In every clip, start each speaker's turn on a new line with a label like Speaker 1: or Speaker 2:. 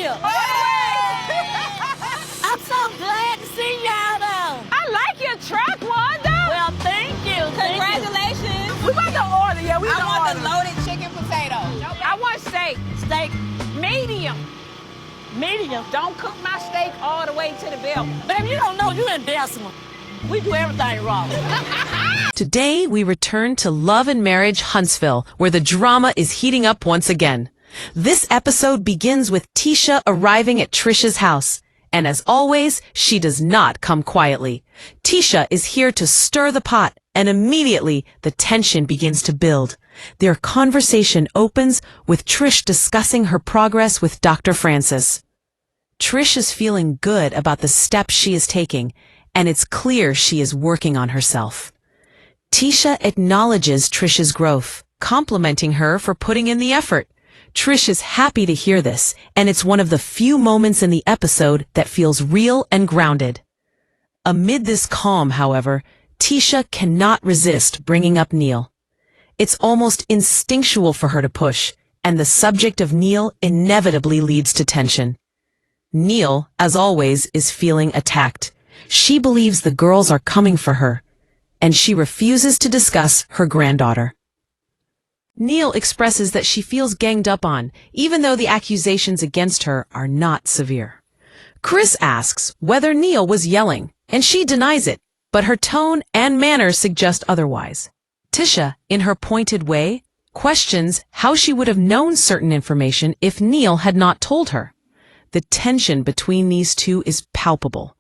Speaker 1: here. I'm so glad to see y'all though.
Speaker 2: I like your truck, Wanda.
Speaker 1: Well, thank you.
Speaker 2: Congratulations.
Speaker 1: We want the order, yeah.
Speaker 2: I want the loaded chicken potato. I want steak.
Speaker 1: Steak.
Speaker 2: Medium.
Speaker 1: Medium.
Speaker 2: Don't cook my steak all the way to the bill.
Speaker 1: Baby, you don't know you in decimal. We do everything wrong.
Speaker 3: Today, we return to Love and Marriage Huntsville, where the drama is heating up once again. This episode begins with Tisha arriving at Trisha's house. And as always, she does not come quietly. Tisha is here to stir the pot, and immediately the tension begins to build. Their conversation opens with Trish discussing her progress with Dr. Francis. Trish is feeling good about the steps she is taking, and it's clear she is working on herself. Tisha acknowledges Trish's growth, complimenting her for putting in the effort. Trish is happy to hear this, and it's one of the few moments in the episode that feels real and grounded. Amid this calm, however, Tisha cannot resist bringing up Neil. It's almost instinctual for her to push, and the subject of Neil inevitably leads to tension. Neil, as always, is feeling attacked. She believes the girls are coming for her, and she refuses to discuss her granddaughter. Neil expresses that she feels ganged up on, even though the accusations against her are not severe. Chris asks whether Neil was yelling, and she denies it, but her tone and manner suggest otherwise. Tisha, in her pointed way, questions how she would have known certain information if Neil had not told her. The tension between these two is palpable.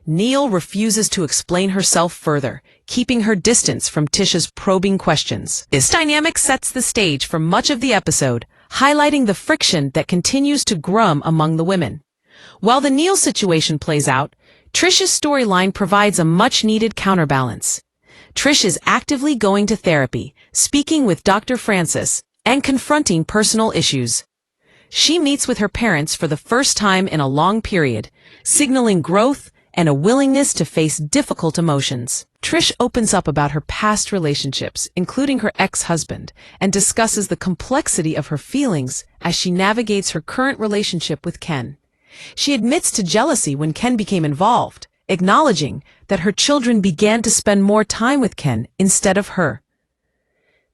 Speaker 3: Neil refuses to explain herself further, keeping her distance from Tisha's probing questions. This dynamic sets the stage for much of the episode, highlighting the friction that continues to grow among the women. While the Neil situation plays out, Trisha's storyline provides a much-needed counterbalance. Trish is actively going to therapy, speaking with Dr. Francis, and confronting personal issues. She meets with her parents for the first time in a long period, signaling growth and a willingness to face difficult emotions. Trish opens up about her past relationships, including her ex-husband, and discusses the complexity of her feelings as she navigates her current relationship with Ken. She admits to jealousy when Ken became involved, acknowledging that her children began to spend more time with Ken instead of her.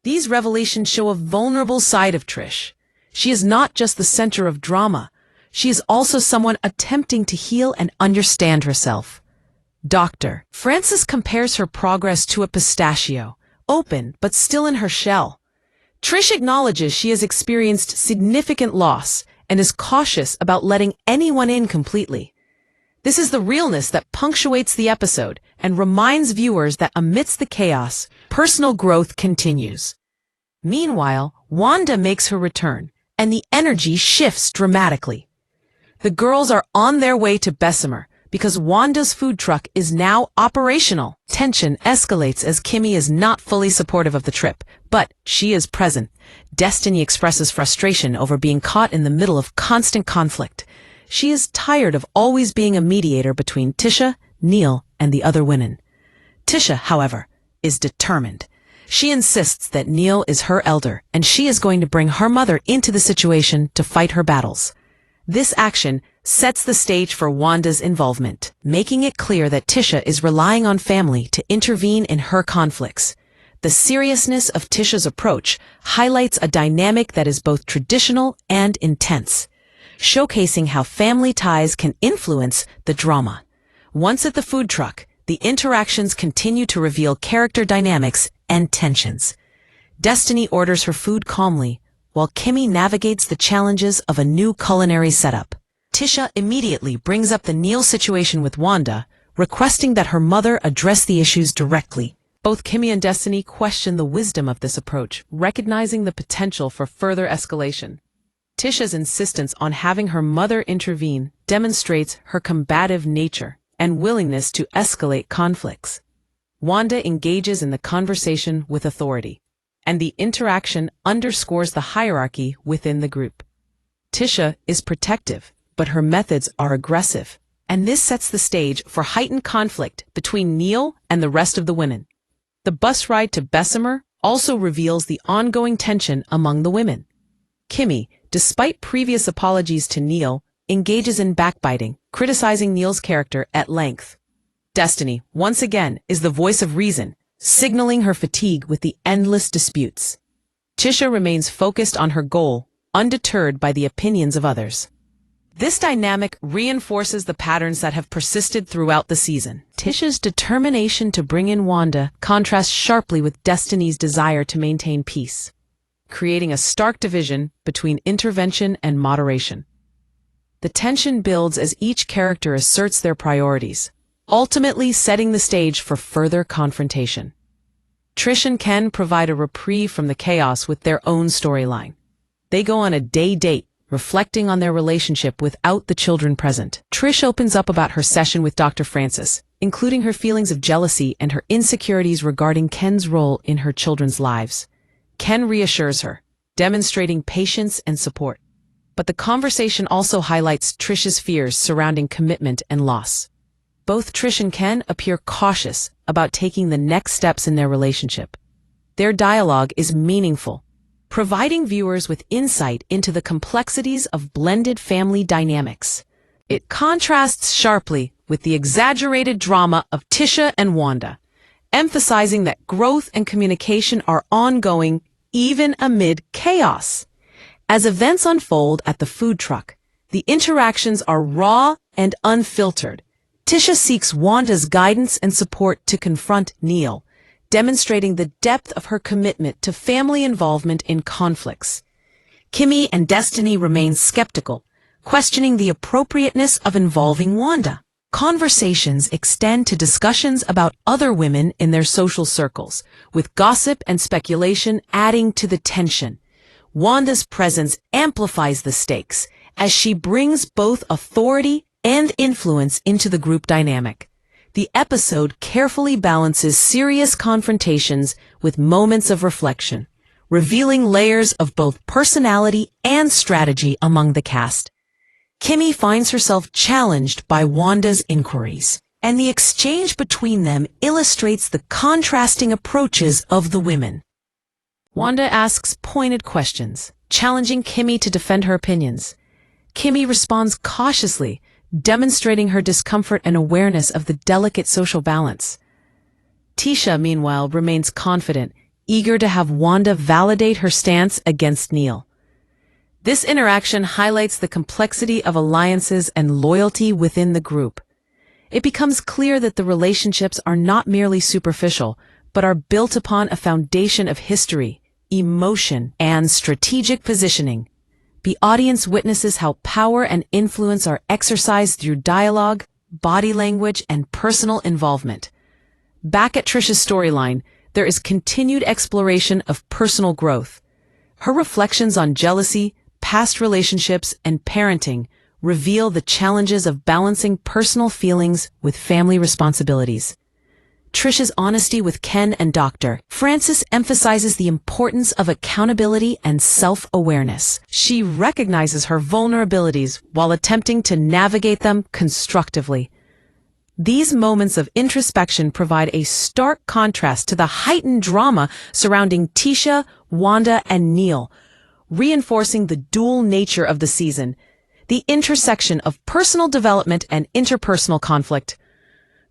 Speaker 3: These revelations show a vulnerable side of Trish. She is not just the center of drama. She is also someone attempting to heal and understand herself. Dr. Francis compares her progress to a pistachio, open but still in her shell. Trish acknowledges she has experienced significant loss and is cautious about letting anyone in completely. This is the realness that punctuates the episode and reminds viewers that amidst the chaos, personal growth continues. Meanwhile, Wanda makes her return, and the energy shifts dramatically. The girls are on their way to Bessemer because Wanda's food truck is now operational. Tension escalates as Kimmy is not fully supportive of the trip, but she is present. Destiny expresses frustration over being caught in the middle of constant conflict. She is tired of always being a mediator between Tisha, Neil, and the other women. Tisha, however, is determined. She insists that Neil is her elder, and she is going to bring her mother into the situation to fight her battles. This action sets the stage for Wanda's involvement, making it clear that Tisha is relying on family to intervene in her conflicts. The seriousness of Tisha's approach highlights a dynamic that is both traditional and intense, showcasing how family ties can influence the drama. Once at the food truck, the interactions continue to reveal character dynamics and tensions. Destiny orders her food calmly, while Kimmy navigates the challenges of a new culinary setup. Tisha immediately brings up the Neil situation with Wanda, requesting that her mother address the issues directly. Both Kimmy and Destiny question the wisdom of this approach, recognizing the potential for further escalation. Tisha's insistence on having her mother intervene demonstrates her combative nature and willingness to escalate conflicts. Wanda engages in the conversation with authority, and the interaction underscores the hierarchy within the group. Tisha is protective, but her methods are aggressive, and this sets the stage for heightened conflict between Neil and the rest of the women. The bus ride to Bessemer also reveals the ongoing tension among the women. Kimmy, despite previous apologies to Neil, engages in backbiting, criticizing Neil's character at length. Destiny, once again, is the voice of reason, signaling her fatigue with the endless disputes. Tisha remains focused on her goal, undeterred by the opinions of others. This dynamic reinforces the patterns that have persisted throughout the season. Tisha's determination to bring in Wanda contrasts sharply with Destiny's desire to maintain peace, creating a stark division between intervention and moderation. The tension builds as each character asserts their priorities, ultimately setting the stage for further confrontation. Trish and Ken provide a reprieve from the chaos with their own storyline. They go on a day date, reflecting on their relationship without the children present. Trish opens up about her session with Dr. Francis, including her feelings of jealousy and her insecurities regarding Ken's role in her children's lives. Ken reassures her, demonstrating patience and support. But the conversation also highlights Trish's fears surrounding commitment and loss. Both Trish and Ken appear cautious about taking the next steps in their relationship. Their dialogue is meaningful, providing viewers with insight into the complexities of blended family dynamics. It contrasts sharply with the exaggerated drama of Tisha and Wanda, emphasizing that growth and communication are ongoing even amid chaos. As events unfold at the food truck, the interactions are raw and unfiltered. Tisha seeks Wanda's guidance and support to confront Neil, demonstrating the depth of her commitment to family involvement in conflicts. Kimmy and Destiny remain skeptical, questioning the appropriateness of involving Wanda. Conversations extend to discussions about other women in their social circles, with gossip and speculation adding to the tension. Wanda's presence amplifies the stakes as she brings both authority and influence into the group dynamic. The episode carefully balances serious confrontations with moments of reflection, revealing layers of both personality and strategy among the cast. Kimmy finds herself challenged by Wanda's inquiries, and the exchange between them illustrates the contrasting approaches of the women. Wanda asks pointed questions, challenging Kimmy to defend her opinions. Kimmy responds cautiously, demonstrating her discomfort and awareness of the delicate social balance. Tisha, meanwhile, remains confident, eager to have Wanda validate her stance against Neil. This interaction highlights the complexity of alliances and loyalty within the group. It becomes clear that the relationships are not merely superficial, but are built upon a foundation of history, emotion, and strategic positioning. The audience witnesses how power and influence are exercised through dialogue, body language, and personal involvement. Back at Trish's storyline, there is continued exploration of personal growth. Her reflections on jealousy, past relationships, and parenting reveal the challenges of balancing personal feelings with family responsibilities. Trish's honesty with Ken and Dr. Francis emphasizes the importance of accountability and self-awareness. She recognizes her vulnerabilities while attempting to navigate them constructively. These moments of introspection provide a stark contrast to the heightened drama surrounding Tisha, Wanda, and Neil, reinforcing the dual nature of the season, the intersection of personal development and interpersonal conflict.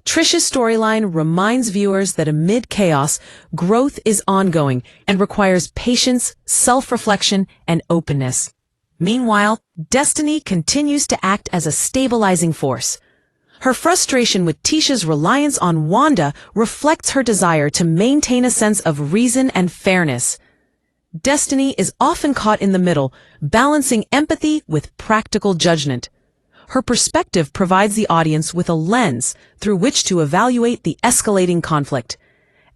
Speaker 3: Trish's storyline reminds viewers that amid chaos, growth is ongoing and requires patience, self-reflection, and openness. Meanwhile, Destiny continues to act as a stabilizing force. Her frustration with Tisha's reliance on Wanda reflects her desire to maintain a sense of reason and fairness. Destiny is often caught in the middle, balancing empathy with practical judgment. Her perspective provides the audience with a lens through which to evaluate the escalating conflict.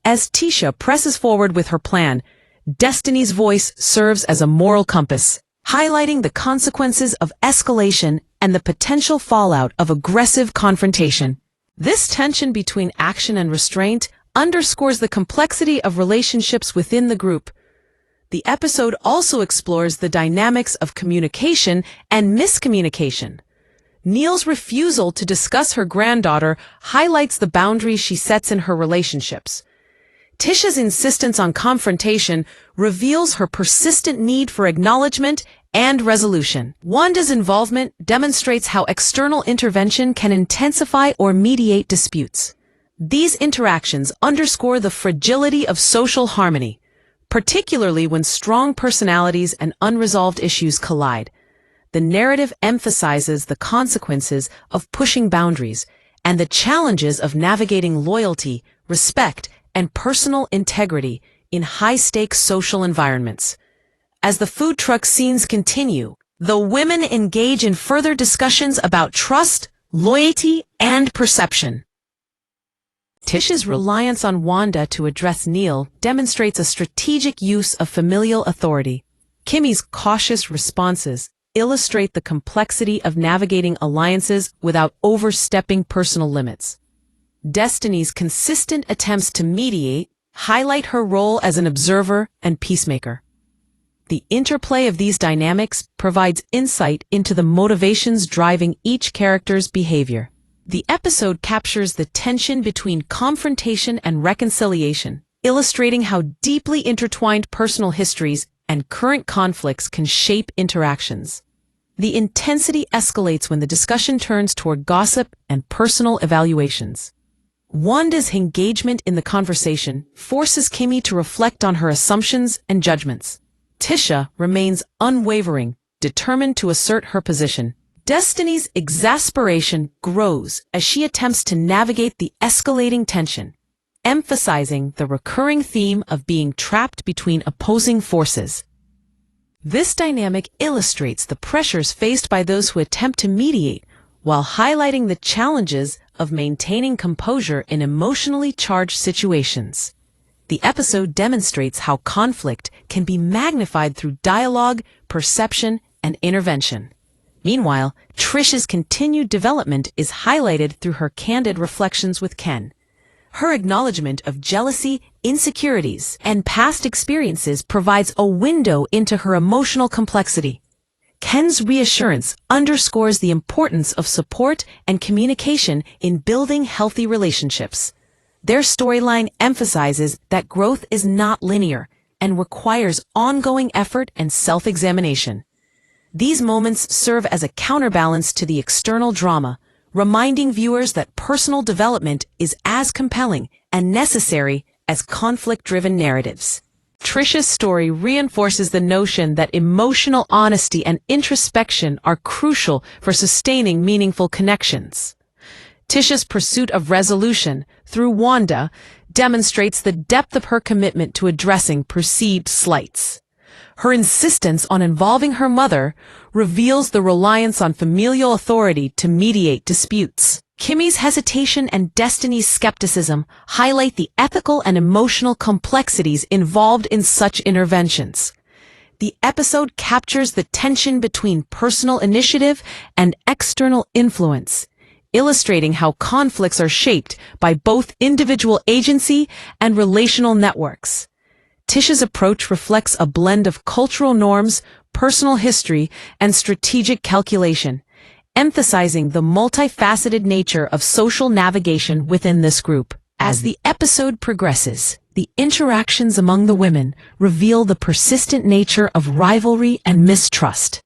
Speaker 3: As Tisha presses forward with her plan, Destiny's voice serves as a moral compass, highlighting the consequences of escalation and the potential fallout of aggressive confrontation. This tension between action and restraint underscores the complexity of relationships within the group. The episode also explores the dynamics of communication and miscommunication. Neil's refusal to discuss her granddaughter highlights the boundaries she sets in her relationships. Tisha's insistence on confrontation reveals her persistent need for acknowledgement and resolution. Wanda's involvement demonstrates how external intervention can intensify or mediate disputes. These interactions underscore the fragility of social harmony, particularly when strong personalities and unresolved issues collide. The narrative emphasizes the consequences of pushing boundaries and the challenges of navigating loyalty, respect, and personal integrity in high-stakes social environments. As the food truck scenes continue, the women engage in further discussions about trust, loyalty, and perception. Tisha's reliance on Wanda to address Neil demonstrates a strategic use of familial authority. Kimmy's cautious responses illustrate the complexity of navigating alliances without overstepping personal limits. Destiny's consistent attempts to mediate highlight her role as an observer and peacemaker. The interplay of these dynamics provides insight into the motivations driving each character's behavior. The episode captures the tension between confrontation and reconciliation, illustrating how deeply intertwined personal histories and current conflicts can shape interactions. The intensity escalates when the discussion turns toward gossip and personal evaluations. Wanda's engagement in the conversation forces Kimmy to reflect on her assumptions and judgments. Tisha remains unwavering, determined to assert her position. Destiny's exasperation grows as she attempts to navigate the escalating tension, emphasizing the recurring theme of being trapped between opposing forces. This dynamic illustrates the pressures faced by those who attempt to mediate, while highlighting the challenges of maintaining composure in emotionally charged situations. The episode demonstrates how conflict can be magnified through dialogue, perception, and intervention. Meanwhile, Trish's continued development is highlighted through her candid reflections with Ken. Her acknowledgement of jealousy, insecurities, and past experiences provides a window into her emotional complexity. Ken's reassurance underscores the importance of support and communication in building healthy relationships. Their storyline emphasizes that growth is not linear and requires ongoing effort and self-examination. These moments serve as a counterbalance to the external drama, reminding viewers that personal development is as compelling and necessary as conflict-driven narratives. Trisha's story reinforces the notion that emotional honesty and introspection are crucial for sustaining meaningful connections. Tisha's pursuit of resolution through Wanda demonstrates the depth of her commitment to addressing perceived slights. Her insistence on involving her mother reveals the reliance on familial authority to mediate disputes. Kimmy's hesitation and Destiny's skepticism highlight the ethical and emotional complexities involved in such interventions. The episode captures the tension between personal initiative and external influence, illustrating how conflicts are shaped by both individual agency and relational networks. Tisha's approach reflects a blend of cultural norms, personal history, and strategic calculation, emphasizing the multifaceted nature of social navigation within this group. As the episode progresses, the interactions among the women reveal the persistent nature of rivalry and mistrust.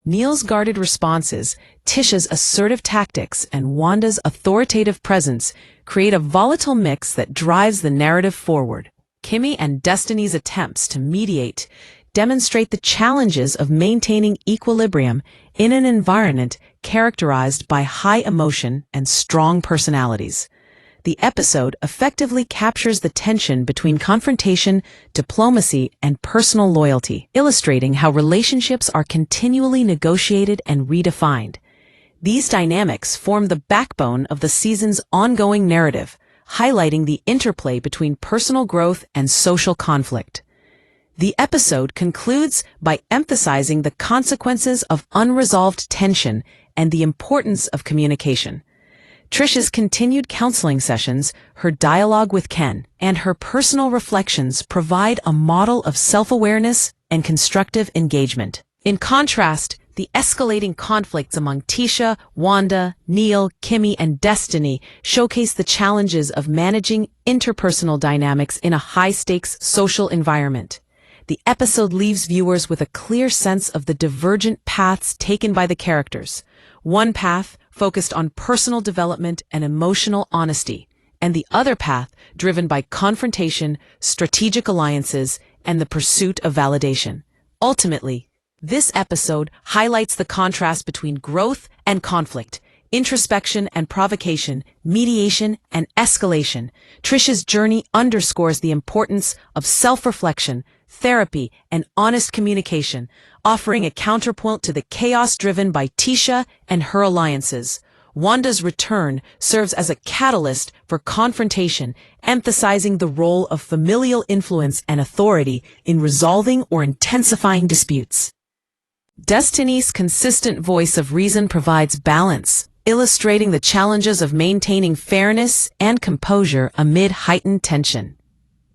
Speaker 3: Neil's guarded responses, Tisha's assertive tactics, and Wanda's authoritative presence create a volatile mix that drives the narrative forward. Kimmy and Destiny's attempts to mediate demonstrate the challenges of maintaining equilibrium in an environment characterized by high emotion and strong personalities. The episode effectively captures the tension between confrontation, diplomacy, and personal loyalty, illustrating how relationships are continually negotiated and redefined. These dynamics form the backbone of the season's ongoing narrative, highlighting the interplay between personal growth and social conflict. The episode concludes by emphasizing the consequences of unresolved tension and the importance of communication. Trisha's continued counseling sessions, her dialogue with Ken, and her personal reflections provide a model of self-awareness and constructive engagement. In contrast, the escalating conflicts among Tisha, Wanda, Neil, Kimmy, and Destiny showcase the challenges of managing interpersonal dynamics in a high-stakes social environment. the episode leaves viewers with a clear sense of the divergent paths taken by the characters. One path focused on personal development and emotional honesty, and the other path driven by confrontation, strategic alliances, and the pursuit of validation. Ultimately, this episode highlights the contrast between growth and conflict, introspection and provocation, mediation and escalation. Trisha's journey underscores the importance of self-reflection, therapy, and honest communication, offering a counterpoint to the chaos driven by Tisha and her alliances. Wanda's return serves as a catalyst for confrontation, emphasizing the role of familial influence and authority in resolving or intensifying disputes. Destiny's consistent voice of reason provides balance, illustrating the challenges of maintaining fairness and composure amid heightened tension.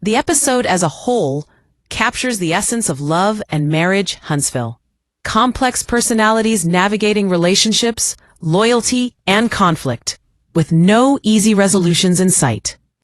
Speaker 3: The episode as a whole captures the essence of Love and Marriage Huntsville. Complex personalities navigating relationships, loyalty, and conflict, with no easy resolutions in sight.